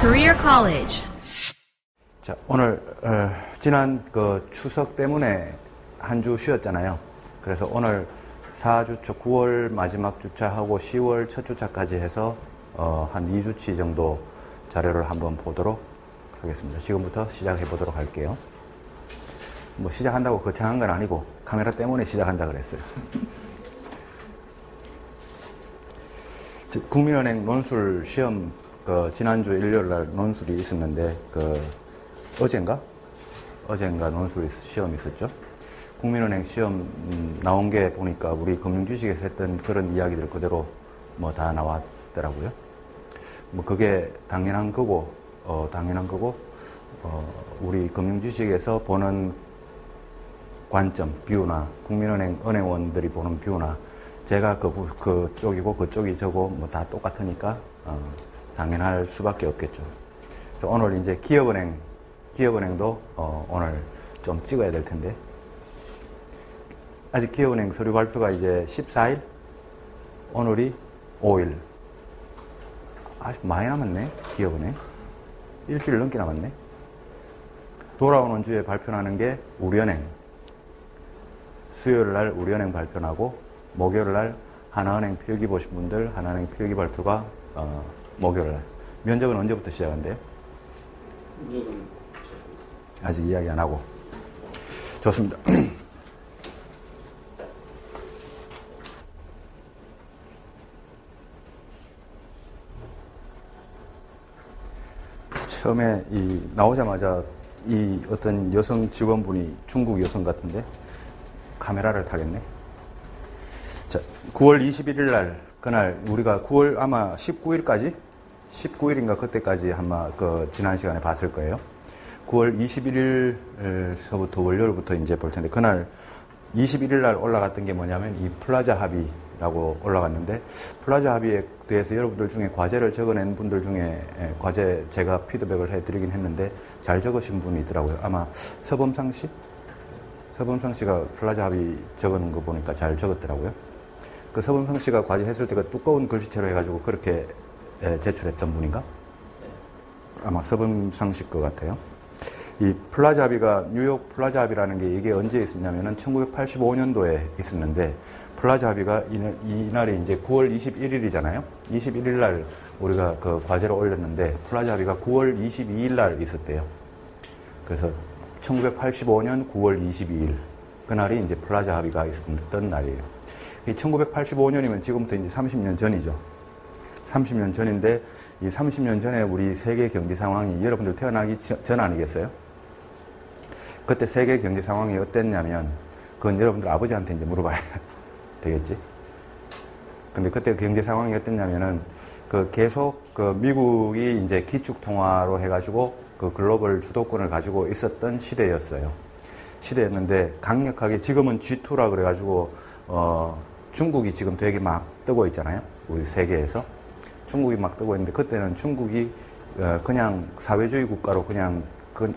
Career College. 자, 오늘 지난 그 추석 때문에 한 주 쉬었잖아요. 그래서 오늘 4주차 9월 마지막 주차하고 10월 첫 주차까지 해서 한 2주치 정도 자료를 한번 보도록 하겠습니다. 지금부터 시작해 보도록 할게요. 뭐 시작한다고 거창한 건 아니고 카메라 때문에 시작한다 그랬어요. 국민은행 논술 시험 지난주 일요일 날 논술이 있었는데 어젠가 논술 시험이 있었죠. 국민은행 시험 나온 게 보니까 우리 금융주식에서 했던 그런 이야기들 그대로 뭐 다 나왔더라고요. 뭐 그게 당연한 거고 우리 금융주식에서 보는 관점, 뷰나 국민은행 은행원들이 보는 뷰나 제가 그쪽이고 그쪽이 저고 뭐 다 똑같으니까 당연할 수밖에 없겠죠. 오늘 이제 기업은행도 오늘 좀 찍어야 될 텐데 아직 기업은행 서류 발표가 이제 14일, 오늘이 5일. 아직 많이 남았네, 기업은행. 일주일 넘게 남았네. 돌아오는 주에 발표하는 게 우리은행. 수요일 날 우리은행 발표하고 목요일 날 하나은행 필기 보신 분들 하나은행 필기 발표가 목요일 날. 면접은 언제부터 시작한대요? 면접은 아직 이야기 안 하고. 좋습니다. 처음에 나오자마자 어떤 여성 직원분이 중국 여성 같은데 카메라를 타겠네. 자, 9월 21일 날 그날 우리가 9월 아마 19일인가 그때까지 아마 지난 시간에 봤을 거예요. 9월 21일서부터 월요일부터 이제 볼 텐데 그날 21일 날 올라갔던 게 뭐냐면 이 플라자 합의라고 올라갔는데 플라자 합의에 대해서 여러분들 중에 과제를 적어낸 분들 중에 과제 제가 피드백을 해드리긴 했는데 잘 적으신 분이 있더라고요. 아마 서범상 씨가 플라자 합의 적은 거 보니까 잘 적었더라고요. 그 서범상 씨가 과제 했을 때 그 두꺼운 글씨체로 해가지고 그렇게 제출했던 분인가? 아마 서범상 씨 것 같아요. 이 플라자 합의가 뉴욕 플라자 합의라는 게 이게 언제 있었냐면은 1985년도에 있었는데 플라자 합의가 이날이 이제 9월 21일이잖아요. 21일 날 우리가 그 과제를 올렸는데 플라자 합의가 9월 22일 날 있었대요. 그래서 1985년 9월 22일 그날이 이제 플라자 합의가 있었던 날이에요. 이 1985년이면 지금부터 이제 30년 전이죠. 30년 전인데 이 30년 전에 우리 세계 경제 상황이 여러분들 태어나기 전 아니겠어요? 그때 세계 경제 상황이 어땠냐면 그건 여러분들 아버지한테 이제 물어봐야 되겠지. 근데 그때 경제 상황이 어땠냐면은 계속 미국이 이제 기축 통화로 해가지고 글로벌 주도권을 가지고 있었던 시대였는데 강력하게 지금은 G2라 그래가지고 중국이 지금 되게 막 뜨고 있잖아요. 우리 세계에서 중국이 막 뜨고 있는데 그때는 중국이 그냥 사회주의 국가로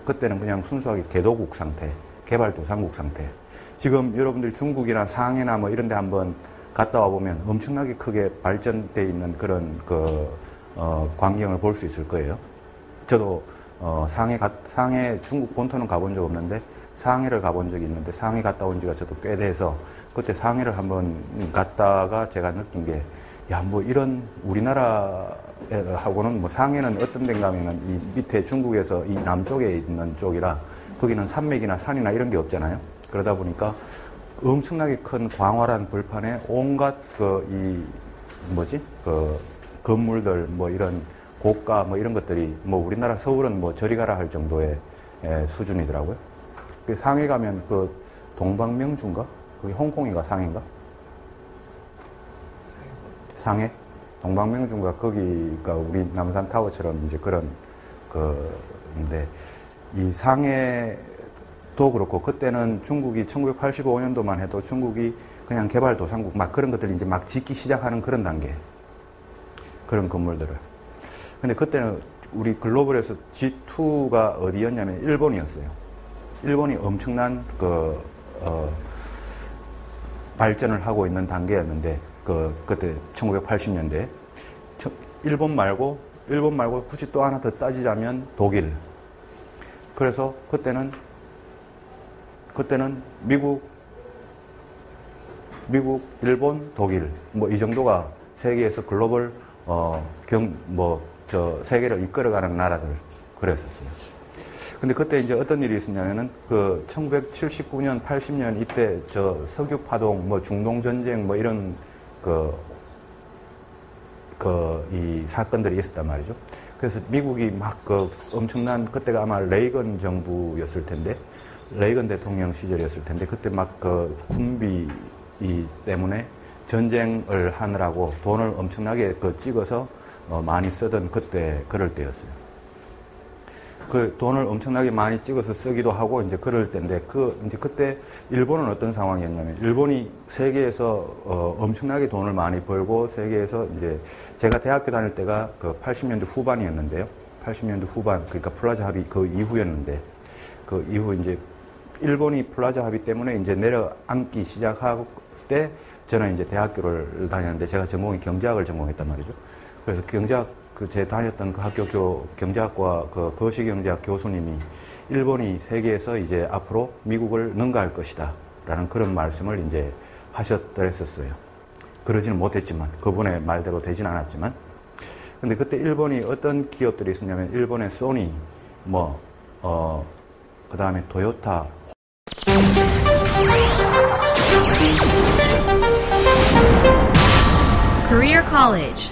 그때는 그냥 순수하게 개도국 상태, 개발도상국 상태. 지금 여러분들 중국이나 상해나 뭐 이런 데 한번 갔다 와 보면 엄청나게 크게 발전돼 있는 그런 광경을 볼 수 있을 거예요. 저도 상해 중국 본토는 가본 적 없는데 상해를 가본 적이 있는데 상해 갔다 온 지가 저도 꽤 돼서 그때 상해를 한번 갔다가 제가 느낀 게 야, 뭐 이런 우리나라하고는 뭐 상해는 어떤 데인가 하면은 이 밑에 중국에서 이 남쪽에 있는 쪽이라 거기는 산맥이나 산이나 이런 게 없잖아요. 그러다 보니까 엄청나게 큰 광활한 벌판에 온갖 건물들 뭐 이런 고가 뭐 이런 것들이 뭐 우리나라 서울은 뭐 저리 가라 할 정도의 수준이더라고요. 상해 가면 동방명주인가? 그게 홍콩인가 상해인가? 상해? 동방명주인가? 거기가 우리 남산타워처럼 이제 그런 인데 이 상해도 그렇고 그때는 중국이 1985년도만 해도 중국이 그냥 개발도상국 막 그런 것들이 이제 막 짓기 시작하는 그런 단계. 그런 건물들을. 근데 그때는 우리 글로벌에서 G2가 어디였냐면 일본이었어요. 일본이 엄청난 발전을 하고 있는 단계였는데 그때 1980년대. 일본 말고 굳이 또 하나 더 따지자면 독일. 그래서 그때는 미국, 일본, 독일 뭐 이 정도가 세계에서 글로벌 세계를 이끌어가는 나라들 그랬었어요. 근데 그때 이제 어떤 일이 있었냐면은 1979년, 80년 이때 석유 파동, 중동 전쟁 이런 이 사건들이 있었단 말이죠. 그래서 미국이 막 엄청난 그때가 아마 레이건 정부였을 텐데, 레이건 대통령 시절이었을 텐데, 그때 막 군비 때문에 전쟁을 하느라고 돈을 엄청나게 찍어서 많이 쓰던 그럴 때였어요. 그 돈을 엄청나게 많이 찍어서 쓰기도 하고 이제 그럴 때인데 이제 그때 일본은 어떤 상황이었냐면 일본이 세계에서 엄청나게 돈을 많이 벌고 세계에서 이제 제가 대학교 다닐 때가 80년대 후반이었는데요. 80년대 후반 그러니까 플라자 합의 그 이후였는데 그 이후 이제 일본이 플라자 합의 때문에 이제 내려앉기 시작할 때 저는 이제 대학교를 다녔는데 제가 전공이 경제학을 전공했단 말이죠. 그래서 경제학 제 다녔던 그 학교 경제학과 거시경제학 교수님이 일본이 세계에서 이제 앞으로 미국을 능가할 것이다 라는 그런 말씀을 이제 하셨더랬었어요. 그러지는 못했지만 그분의 말대로 되진 않았지만 근데 그때 일본이 어떤 기업들이 있었냐면 일본의 소니 그 다음에 토요타 Career College.